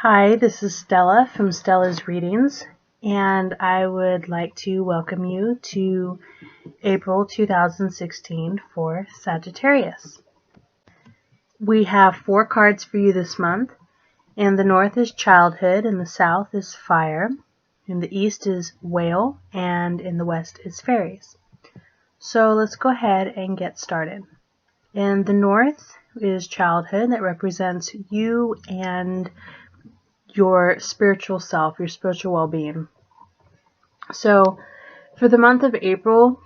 Hi, this is Stella from Stella's Readings, and I would like to welcome you to April 2016 for Sagittarius. We have 4 cards for you this month. In the north is childhood, in the south is fire, in the east is whale, and in the west is fairies. So let's go ahead and get started. In the north is childhood, that represents you and your spiritual self, your spiritual well-being. So for the month of April,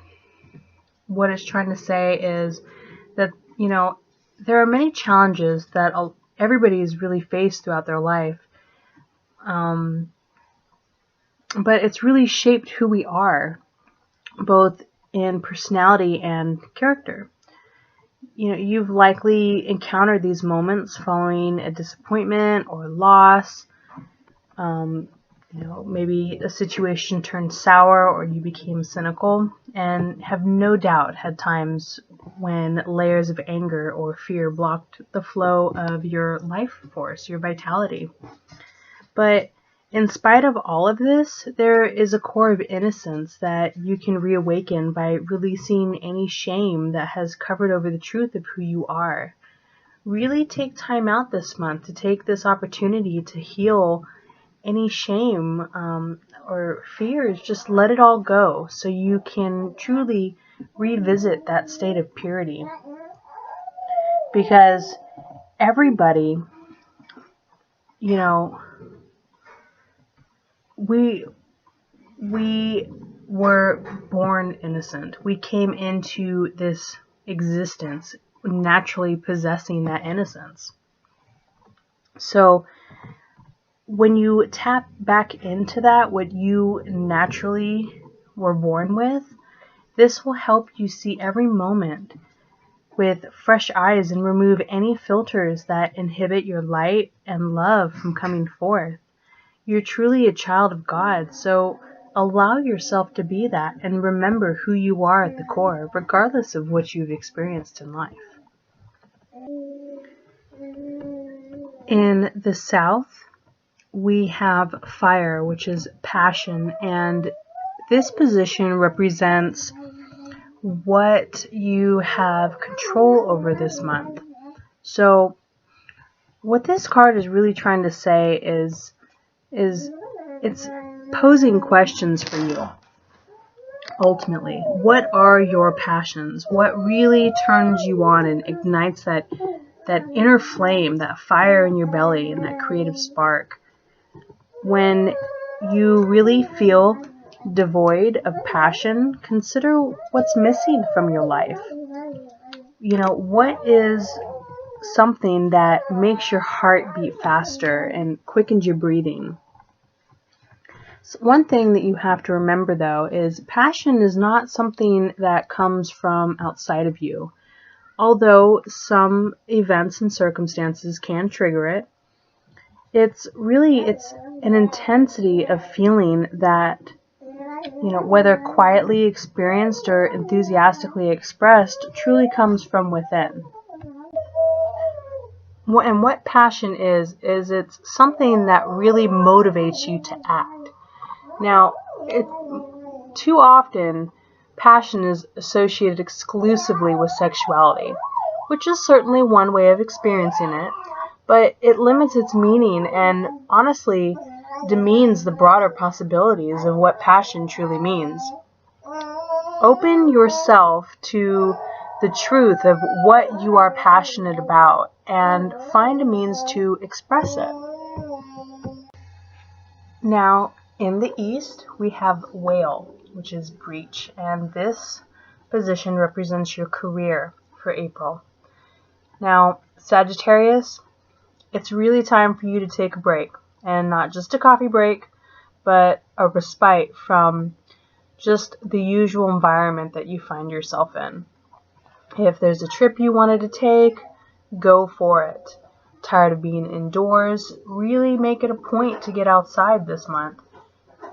what it's trying to say is that, there are many challenges that everybody has really faced throughout their life. But it's really shaped who we are, both in personality and character. You've likely encountered these moments following a disappointment or loss. Maybe a situation turned sour or you became cynical, and have no doubt had times when layers of anger or fear blocked the flow of your life force, your vitality. But in spite of all of this, there is a core of innocence that you can reawaken by releasing any shame that has covered over the truth of who you are. Really take time out this month to take this opportunity to heal any shame or fears. Just let it all go so you can truly revisit that state of purity. Because everybody, we were born innocent. We came into this existence naturally possessing that innocence. So when you tap back into that, what you naturally were born with, this will help you see every moment with fresh eyes and remove any filters that inhibit your light and love from coming forth. You're truly a child of God, so allow yourself to be that and remember who you are at the core, regardless of what you've experienced in life. In the south, we have fire, which is passion, and this position represents what you have control over this month. So what this card is really trying to say is it's posing questions for you. Ultimately, what are your passions? What really turns you on and ignites that inner flame, that fire in your belly, and that creative spark? When you really feel devoid of passion, consider what's missing from your life. What is something that makes your heart beat faster and quickens your breathing? So one thing that you have to remember, though, is passion is not something that comes from outside of you. Although some events and circumstances can trigger it, it's an intensity of feeling that, whether quietly experienced or enthusiastically expressed, truly comes from within. And what passion is it's something that really motivates you to act. Now, too often, passion is associated exclusively with sexuality, which is certainly one way of experiencing it, but it limits its meaning and honestly demeans the broader possibilities of what passion truly means. Open yourself to the truth of what you are passionate about and find a means to express it. Now, in the east, we have whale, which is breach, and this position represents your career for April. Now, Sagittarius, it's really time for you to take a break, and not just a coffee break, but a respite from just the usual environment that you find yourself in. If there's a trip you wanted to take, go for it. Tired of being indoors? Really make it a point to get outside this month.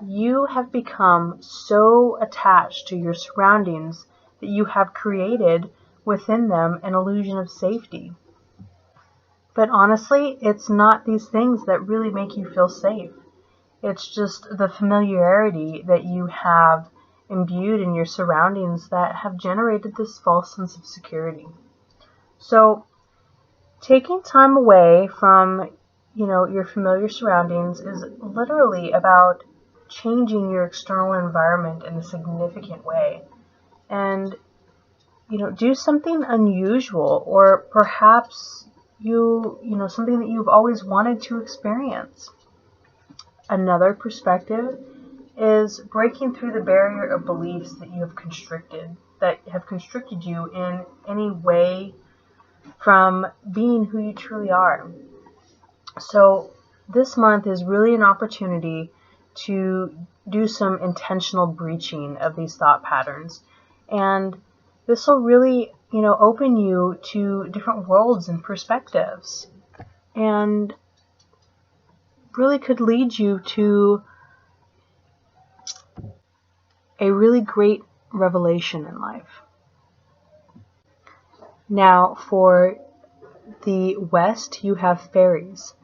You have become so attached to your surroundings that you have created within them an illusion of safety. But honestly, it's not these things that really make you feel safe. It's just the familiarity that you have imbued in your surroundings that have generated this false sense of security. So taking time away from, your familiar surroundings is literally about changing your external environment in a significant way. And, do something unusual, or perhaps something that you've always wanted to experience. Another perspective is breaking through the barrier of beliefs that have constricted you in any way from being who you truly are. So this month is really an opportunity to do some intentional breaching of these thought patterns. And this will really, open you to different worlds and perspectives. And really could lead you to a really great revelation in life. Now, for the West, you have fairies,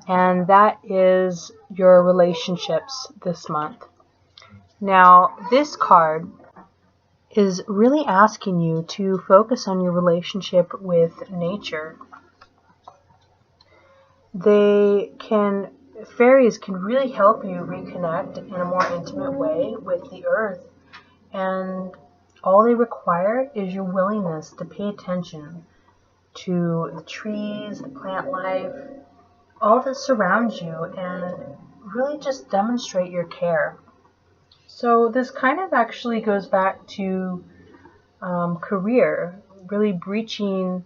and that is your relationships this month. Now, this card is really asking you to focus on your relationship with nature. Fairies can really help you reconnect in a more intimate way with the earth, and all they require is your willingness to pay attention to the trees, the plant life, all that surrounds you, and really just demonstrate your care. So this kind of actually goes back to career, really breaching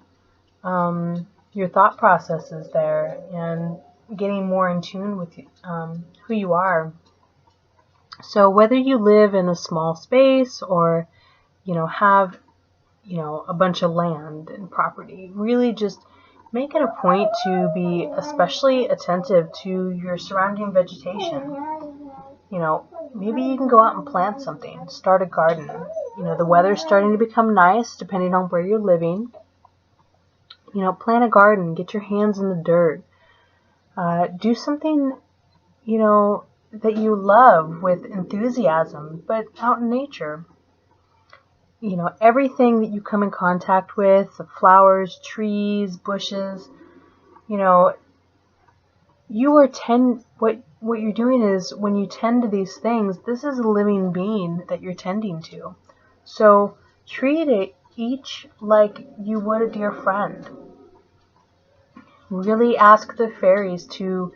your thought processes there and getting more in tune with who you are. So whether you live in a small space or, have, a bunch of land and property, really just make it a point to be especially attentive to your surrounding vegetation. Maybe you can go out and plant something, start a garden. The weather's starting to become nice depending on where you're living. Plant a garden, get your hands in the dirt. Do something, that you love with enthusiasm, but out in nature. Everything that you come in contact with, the flowers, trees, bushes, what you're doing is when you tend to these things, this is a living being that you're tending to. So treat it each like you would a dear friend. Really ask the fairies to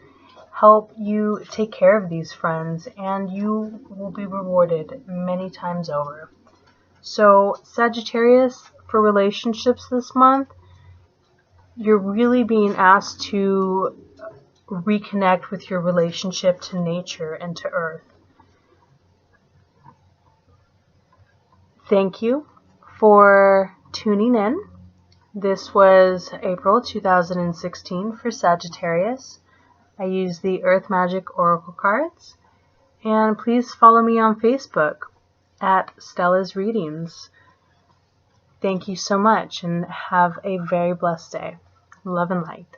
help you take care of these friends, and you will be rewarded many times over. So Sagittarius, for relationships this month, you're really being asked to reconnect with your relationship to nature and to earth. Thank you for tuning in. This was April 2016 for Sagittarius. I use the Earth Magic Oracle cards. And please follow me on Facebook at Stella's Readings. Thank you so much and have a very blessed day. Love and light.